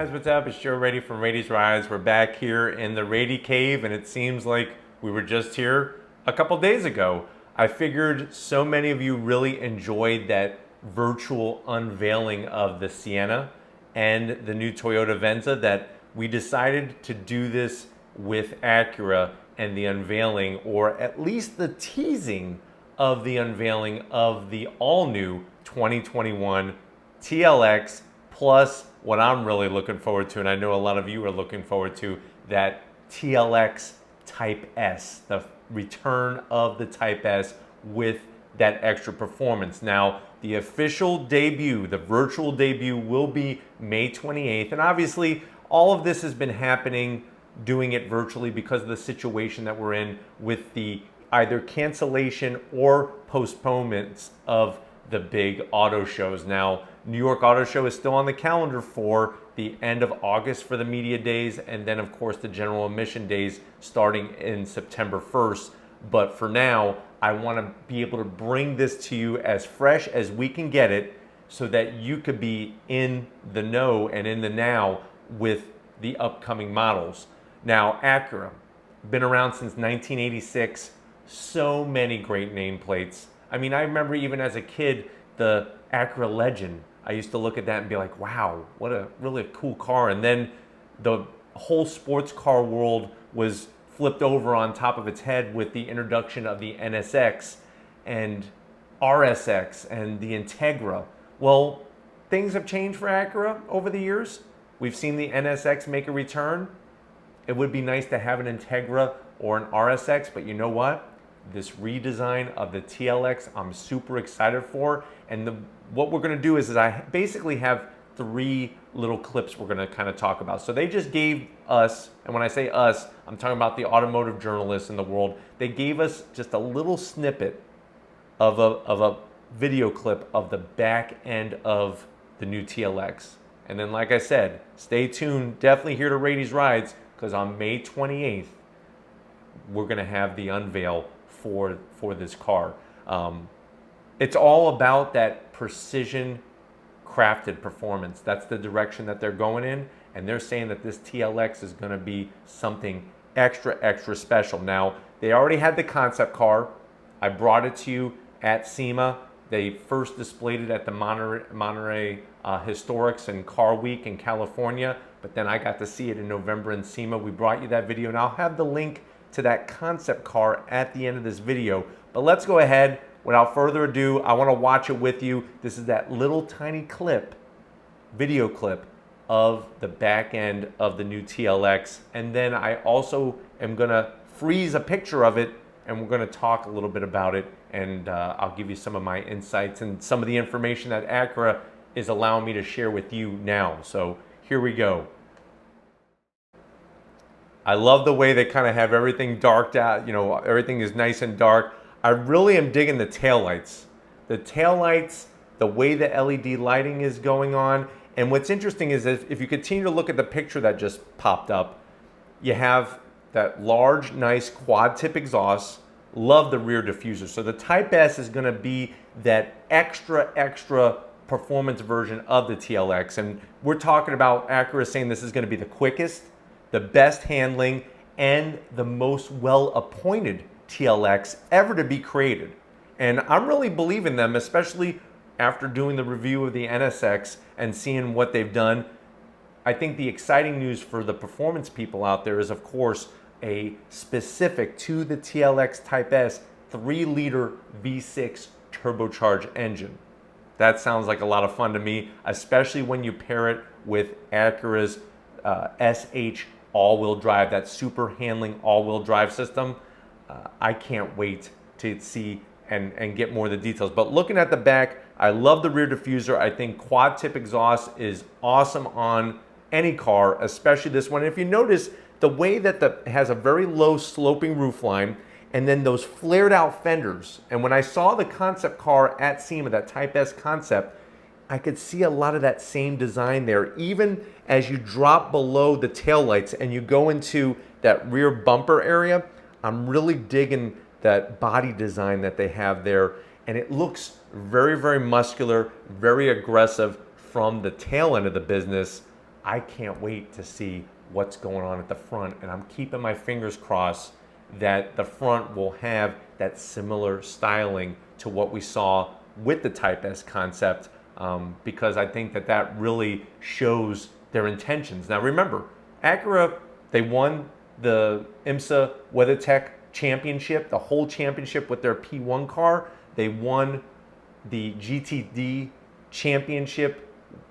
guys, what's up? It's Joe Rady from Rady's Rides. We're back here in the Rady Cave, and it seems like we were just here a couple days ago. I figured so many of you really enjoyed that virtual unveiling of the Sienna and the new Toyota Venza that we decided to do this with Acura and the unveiling, or at least the teasing of the unveiling of the all-new 2021 TLX, plus what I'm really looking forward to, and I know a lot of you are looking forward to, that TLX Type S, the return of the Type S with that extra performance. Now, the official debut, the virtual debut, will be May 28th, and obviously all of this has been happening, doing it virtually because of the situation that we're in with the either cancellation or postponements of the big auto shows. Now, New York Auto Show is still on the calendar for the end of August for the media days, and then of course the general admission days starting in September 1st. But for now, I want to be able to bring this to you as fresh as we can get it so that you could be in the know and in the now with the upcoming models. Now, Acura, been around since 1986, so many great nameplates. I mean, I remember even as a kid, the Acura Legend, I used to look at that and be like, wow, what a really cool car. And then the whole sports car world was flipped over on top of its head with the introduction of the NSX and RSX and the Integra. Well, things have changed for Acura over the years. We've seen the NSX make a return. It would be nice to have an Integra or an RSX, but you know what? This redesign of the TLX, I'm super excited for. And what we're gonna do is I basically have three little clips we're gonna kind of talk about. So they just gave us, and when I say us, I'm talking about the automotive journalists in the world, they gave us just a little snippet of a video clip of the back end of the new TLX. And then, like I said, stay tuned, definitely here to Rady's Rides, because on May 28th, we're gonna have the unveil for this car. It's all about that precision crafted performance. That's the direction that they're going in, and they're saying that this TLX is going to be something extra special. Now, they already had the concept car. I brought it to you at SEMA. They first displayed it at the Monterey Historics and Car Week in California, but then I got to see it in November in SEMA. We brought you that video, and I'll have the link to that concept car at the end of this video. But let's go ahead. Without further ado, I want to watch it with you. This is that little tiny clip, video clip of the back end of the new TLX. And then I also am going to freeze a picture of it, and we're going to talk a little bit about it. And I'll give you some of my insights and some of the information that Acura is allowing me to share with you now. So here we go. I love the way they kind of have everything darked out. You know, everything is nice and dark. I really am digging the taillights. The taillights, the way the LED lighting is going on. And what's interesting is that if you continue to look at the picture that just popped up, you have that large, nice quad tip exhaust. Love the rear diffuser. So the Type S is going to be that extra performance version of the TLX. And we're talking about Acura saying this is going to be the quickest, the best handling, and the most well-appointed TLX ever to be created. And I'm really believing them, especially after doing the review of the NSX and seeing what they've done. I think the exciting news for the performance people out there is, of course, a specific to the TLX Type S 3-liter V6 turbocharged engine. That sounds like a lot of fun to me, especially when you pair it with Acura's SH all-wheel drive, that super handling all-wheel drive system. I can't wait to see and get more of the details. But looking at the back, I love the rear diffuser. I think quad tip exhaust is awesome on any car, especially this one. And if you notice the way that it has a very low sloping roofline and then those flared out fenders. And when I saw the concept car at SEMA, that Type S concept, I could see a lot of that same design there. Even as you drop below the taillights and you go into that rear bumper area, I'm really digging that body design that they have there. And it looks very, very muscular, very aggressive from the tail end of the business. I can't wait to see what's going on at the front, and I'm keeping my fingers crossed that the front will have that similar styling to what we saw with the Type S concept, because I think that that really shows their intentions. Now remember, Acura, they won the IMSA WeatherTech championship, the whole championship with their P1 car. They won the GTD championship,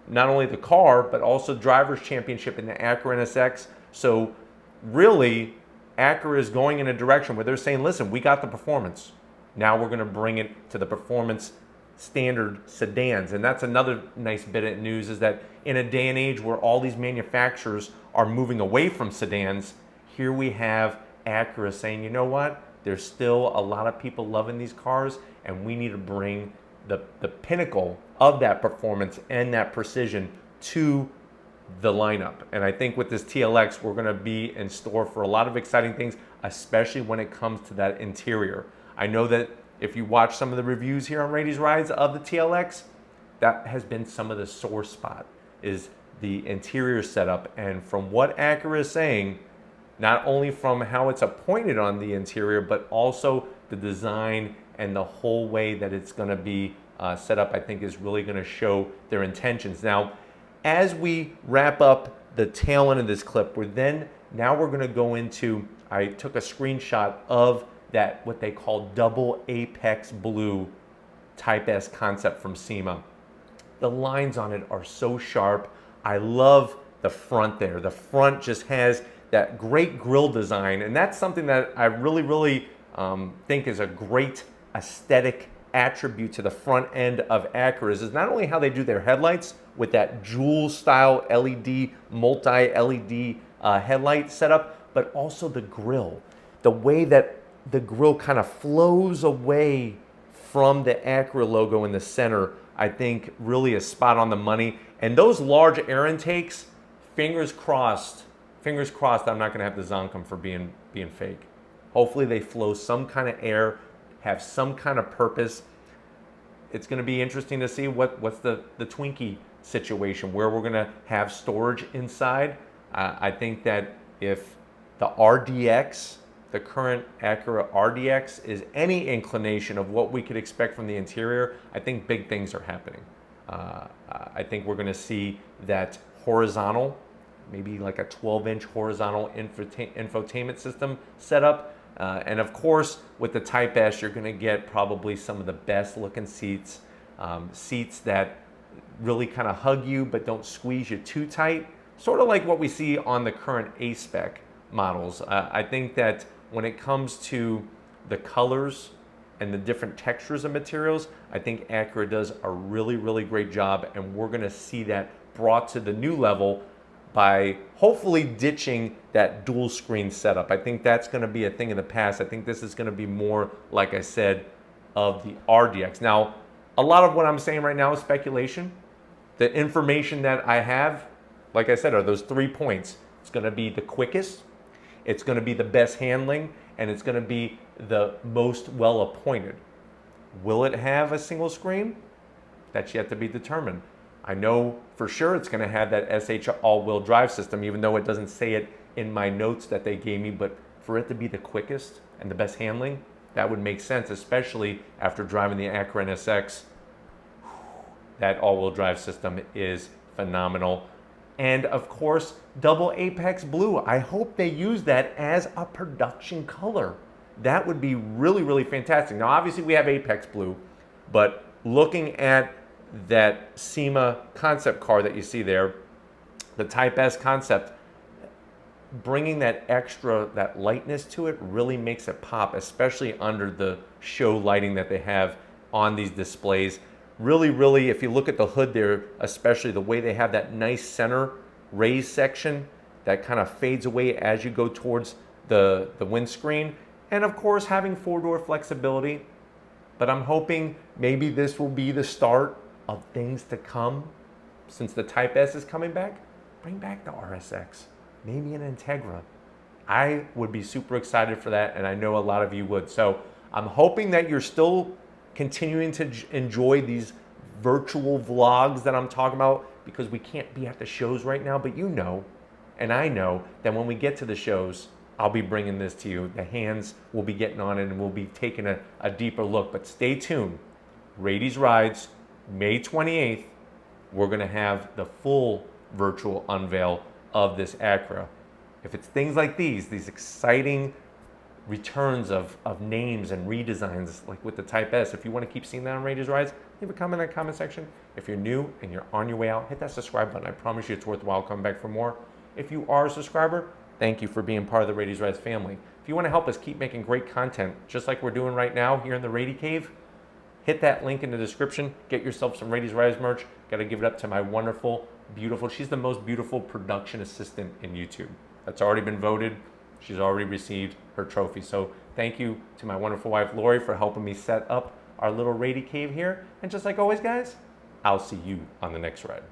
not only the car, but also driver's championship in the Acura NSX. So really, Acura is going in a direction where they're saying, listen, we got the performance. Now we're going to bring it to the performance standard sedans. And that's another nice bit of news, is that in a day and age where all these manufacturers are moving away from sedans, here we have Acura saying, you know what, there's still a lot of people loving these cars, and we need to bring the pinnacle of that performance and that precision to the lineup. And I think with this TLX, we're going to be in store for a lot of exciting things, especially when it comes to that interior. I know that if you watch some of the reviews here on Rady's Rides of the TLX, that has been some of the sore spot, is the interior setup. And from what Acura is saying, not only from how it's appointed on the interior, but also the design and the whole way that it's going to be set up, I think is really going to show their intentions. Now, as we wrap up the tail end of this clip, we're going to go into, I took a screenshot of that, what they call double apex blue Type S concept from SEMA. The lines on it are so sharp. I love the front there. The front just has that great grille design, and that's something that I really think is a great aesthetic attribute to the front end of Acura's, is not only how they do their headlights with that jewel style LED, multi-LED headlight setup, but also the grille. The way that the grille kind of flows away from the Acura logo in the center, I think really is spot on the money. And those large air intakes, fingers crossed I'm not gonna have the Zonkum for being fake. Hopefully they flow some kind of air, have some kind of purpose. It's going to be interesting to see what's the Twinkie situation, where we're going to have storage inside. I think that if the RDX, the current Acura RDX, is any inclination of what we could expect from the interior, I think big things are happening. I think we're going to see that horizontal, maybe like a 12-inch horizontal infotainment system setup. And of course, with the Type S, you're going to get probably some of the best looking seats, seats that really kind of hug you but don't squeeze you too tight, sort of like what we see on the current A-Spec models. I think that when it comes to the colors and the different textures of materials, I think Acura does a really great job, and we're going to see that brought to the new level by hopefully ditching that dual screen setup. I think that's going to be a thing of the past. I think this is going to be more, like I said, of the RDX. Now, a lot of what I'm saying right now is speculation. The information that I have, like I said, are those 3 points. It's going to be the quickest, it's going to be the best handling, and it's going to be the most well appointed. Will it have a single screen? That's yet to be determined. I know for sure it's going to have that SH all-wheel drive system, even though it doesn't say it in my notes that they gave me. But for it to be the quickest and the best handling, that would make sense, especially after driving the Acura NSX. That all-wheel drive system is phenomenal. And of course, double apex blue. I hope they use that as a production color. That would be really fantastic. Now, obviously we have apex blue, but looking at that SEMA concept car that you see there, the Type S concept, bringing that extra, that lightness to it really makes it pop, especially under the show lighting that they have on these displays. Really, if you look at the hood there, especially the way they have that nice center raised section that kind of fades away as you go towards the windscreen. And of course, having four-door flexibility. But I'm hoping maybe this will be the start of things to come. Since the Type S is coming back, bring back the RSX, maybe an Integra. I would be super excited for that, and I know a lot of you would. So I'm hoping that you're still continuing to enjoy these virtual vlogs that I'm talking about, because we can't be at the shows right now, but you know, and I know that when we get to the shows, I'll be bringing this to you. The hands will be getting on it and we'll be taking a deeper look. But stay tuned. Rady's Rides, May 28th, we're gonna have the full virtual unveil of this Acura. If it's things like these exciting returns of names and redesigns like with the Type S, if you want to keep seeing that on Rady's Rides, leave a comment in the comment section. If you're new and you're on your way out, hit that subscribe button. I promise you it's worthwhile coming back for more. If you are a subscriber, thank you for being part of the Rady's Rides family. If you want to help us keep making great content, just like we're doing right now here in the Rady Cave, hit that link in the description. Get yourself some Rady's Rides merch. Got to give it up to my wonderful, beautiful, she's the most beautiful production assistant in YouTube. That's already been voted. She's already received her trophy. So thank you to my wonderful wife, Lori, for helping me set up our little Rady Cave here. And just like always, guys, I'll see you on the next ride.